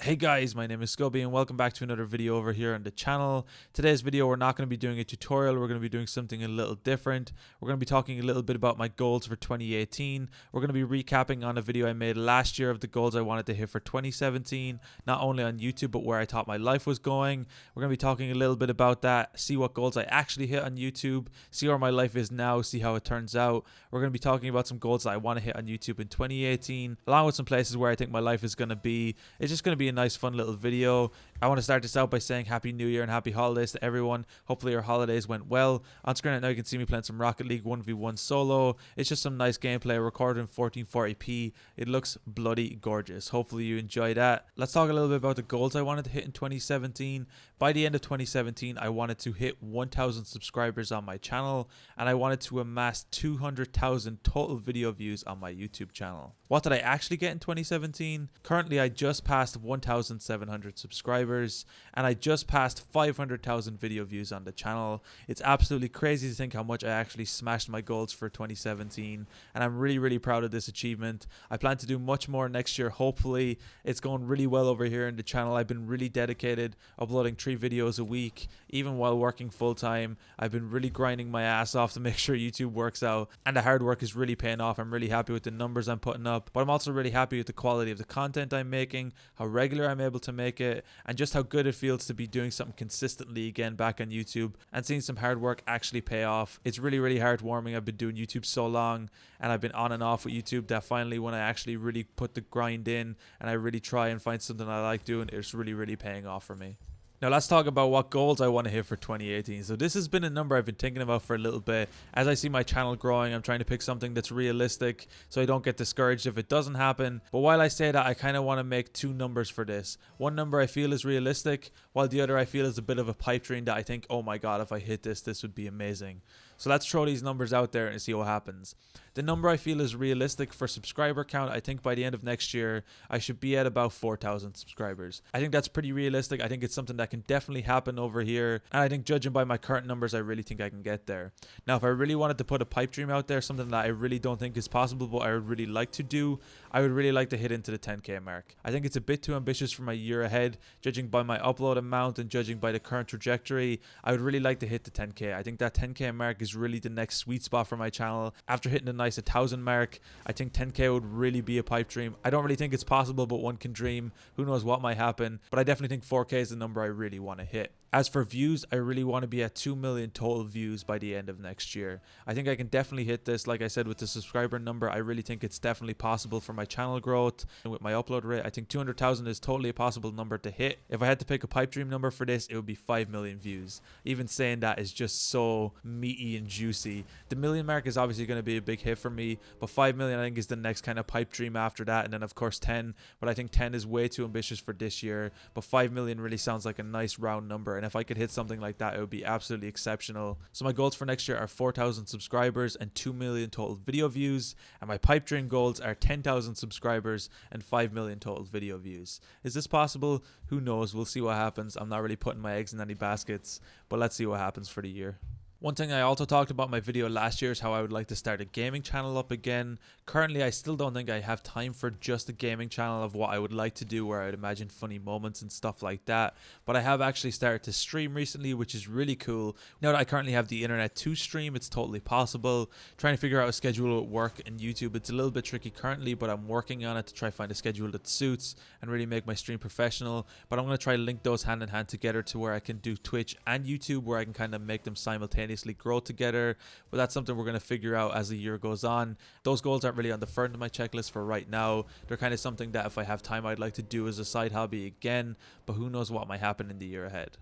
Hey guys, my name is Scoby and welcome back to another video over here on the channel. Today's video we're not going to be doing a tutorial, we're going to be doing something a little different. We're going to be talking a little bit about my goals for 2018. We're going to be recapping on a video I made last year of the goals I wanted to hit for 2017, not only on YouTube but where I thought my life was going. We're going to be talking a little bit about that, see what goals I actually hit on YouTube, see where my life is now, see how it turns out. We're going to be talking about some goals that I want to hit on YouTube in 2018, along with some places where I think my life is going to be. It's just going to be a nice fun little video. I want to start this out by saying Happy New Year and Happy Holidays to everyone. Hopefully your holidays went well. On screen right now you can see me playing some Rocket League 1v1 solo. It's just some nice gameplay recorded in 1440p. It looks bloody gorgeous. Hopefully you enjoy that. Let's talk a little bit about the goals I wanted to hit in 2017. By the end of 2017 I wanted to hit 1,000 subscribers on my channel and I wanted to amass 200,000 total video views on my YouTube channel. What did I actually get in 2017? Currently I just passed 1,700 subscribers and I just passed 500,000 video views on the channel. It's absolutely crazy to think how much I actually smashed my goals for 2017 and I'm really proud of this achievement. I plan to do much more next year. Hopefully it's going really well over here in the channel. I've been really dedicated, uploading 3 videos a week even while working full-time. I've been really grinding my ass off to make sure YouTube works out and the hard work is really paying off. I'm really happy with the numbers I'm putting up, but I'm also really happy with the quality of the content I'm making, how regular I'm able to make it, and just how good it feels to be doing something consistently again back on YouTube and seeing some hard work actually pay off. It's really heartwarming. I've been doing YouTube so long and I've been on and off with YouTube that finally when I actually really put the grind in and I really try and find something I like doing, it's really paying off for me. Now let's talk about what goals I want to hit for 2018. So this has been a number I've been thinking about for a little bit. As I see my channel growing, I'm trying to pick something that's realistic so I don't get discouraged if it doesn't happen. But while I say that, I kind of want to make 2 numbers for this. One number I feel is realistic, while the other I feel is a bit of a pipe dream that I think, oh my god, if I hit this, this would be amazing. So let's throw these numbers out there and see what happens. The number I feel is realistic for subscriber count, I think by the end of next year, I should be at about 4,000 subscribers. I think that's pretty realistic. I think it's something that can definitely happen over here. And I think judging by my current numbers, I really think I can get there. Now, if I really wanted to put a pipe dream out there, something that I really don't think is possible, but I would really like to do, I would really like to hit into the 10K mark. I think it's a bit too ambitious for my year ahead, judging by my upload amount and judging by the current trajectory. I would really like to hit the 10K. I think that 10K mark is really the next sweet spot for my channel. After hitting the nice 1,000 mark, I think 10K would really be a pipe dream. I don't really think it's possible, but one can dream. Who knows what might happen, but I definitely think 4K is the number I really want to hit. As for views, I really want to be at 2 million total views by the end of next year. I think I can definitely hit this. Like I said, with the subscriber number, I really think it's definitely possible for my channel growth. And with my upload rate, I think 200,000 is totally a possible number to hit. If I had to pick a pipe dream number for this, it would be 5 million views. Even saying that is just so meaty and juicy. The million mark is obviously going to be a big hit for me, but 5 million I think is the next kind of pipe dream after that. And then of course 10, but I think 10 is way too ambitious for this year. But 5 million really sounds like a nice round number. And if I could hit something like that, it would be absolutely exceptional. So my goals for next year are 4,000 subscribers and 2 million total video views. And my pipe dream goals are 10,000 subscribers and 5 million total video views. Is this possible? Who knows? We'll see what happens. I'm not really putting my eggs in any baskets, but let's see what happens for the year. One thing I also talked about in my video last year is how I would like to start a gaming channel up again. Currently, I still don't think I have time for just a gaming channel of what I would like to do, where I'd imagine funny moments and stuff like that. But I have actually started to stream recently, which is really cool. Now that I currently have the internet to stream, it's totally possible. Trying to figure out a schedule at work and YouTube, it's a little bit tricky currently, but I'm working on it to try to find a schedule that suits and really make my stream professional. But I'm going to try to link those hand in hand together to where I can do Twitch and YouTube, where I can kind of make them simultaneously grow together. But that's something we're going to figure out as the year goes on. Those goals aren't really on the front of my checklist for right now. They're kind of something that if I have time I'd like to do as a side hobby again, but who knows what might happen in the year ahead.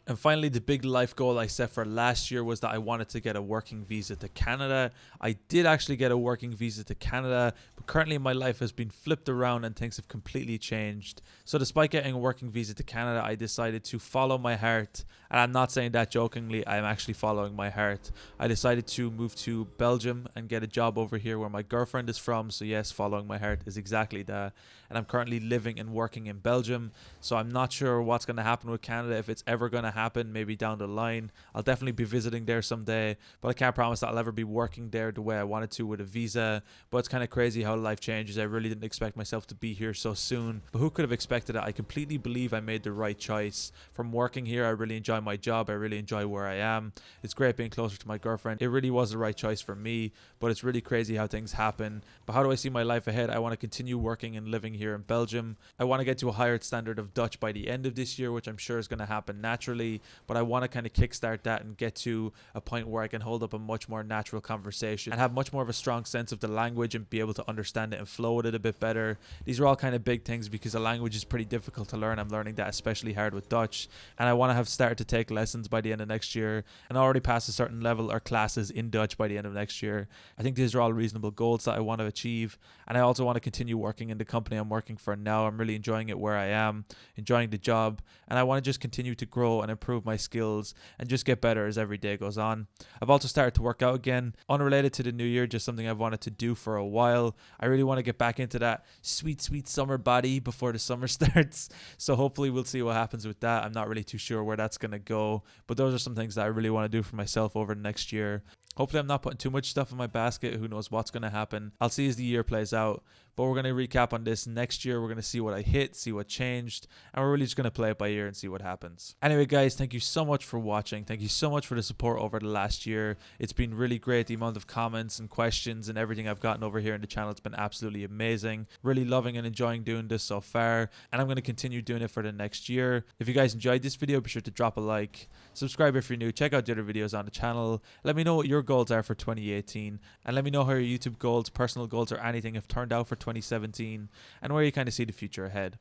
And finally, the big life goal I set for last year was that I wanted to get a working visa to Canada. I did actually get a working visa to Canada, but currently my life has been flipped around and things have completely changed. So despite getting a working visa to Canada, I decided to follow my heart. And I'm not saying that jokingly, I'm actually following my heart. I decided to move to Belgium and get a job over here where my girlfriend is from. So yes, following my heart is exactly that. And I'm currently living and working in Belgium. So I'm not sure what's going to happen with Canada, if it's ever going to happen maybe down the line. I'll definitely be visiting there someday, but I can't promise that I'll ever be working there the way I wanted to with a visa. But it's kind of crazy how life changes. I really didn't expect myself to be here so soon, but who could have expected it? I completely believe I made the right choice. From working here, I really enjoy my job. I really enjoy where I am. It's great being closer to my girlfriend. It really was the right choice for me, but it's really crazy how things happen. But how do I see my life ahead? I want to continue working and living here in Belgium. I want to get to a higher standard of Dutch by the end of this year, which I'm sure is going to happen naturally, but I want to kind of kickstart that and get to a point where I can hold up a much more natural conversation and have much more of a strong sense of the language and be able to understand it and flow with it a bit better. These are all kind of big things because the language is pretty difficult to learn. I'm learning that especially hard with Dutch, and I want to have started to take lessons by the end of next year and already pass a certain level or classes in Dutch by the end of next year. I think these are all reasonable goals that I want to achieve, and I also want to continue working in the company I'm working for now. I'm really enjoying it where I am, enjoying the job, and I want to just continue to grow and improve my skills and just get better as every day goes on. I've also started to work out again, unrelated to the new year, just something I've wanted to do for a while. I really want to get back into that sweet summer body before the summer starts, so hopefully we'll see what happens with that. I'm not really too sure where that's going to go, but those are some things that I really want to do for myself over the next year. Hopefully I'm not putting too much stuff in my basket. Who knows what's going to happen. I'll see as the year plays out. But we're going to recap on this next year. We're going to see what I hit, see what changed, and we're really just going to play it by ear and see what happens. Anyway, guys, thank you so much for watching. Thank you so much for the support over the last year. It's been really great. The amount of comments and questions and everything I've gotten over here in the channel, it's been absolutely amazing. Really loving and enjoying doing this so far, and I'm going to continue doing it for the next year. If you guys enjoyed this video, be sure to drop a like, subscribe if you're new, check out the other videos on the channel. Let me know what your goals are for 2018, and let me know how your YouTube goals, personal goals, or anything have turned out for 2017 and where you kind of see the future ahead.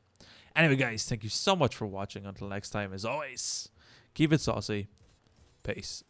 Anyway, guys, thank you so much for watching. Until next time, as always, keep it saucy. Peace.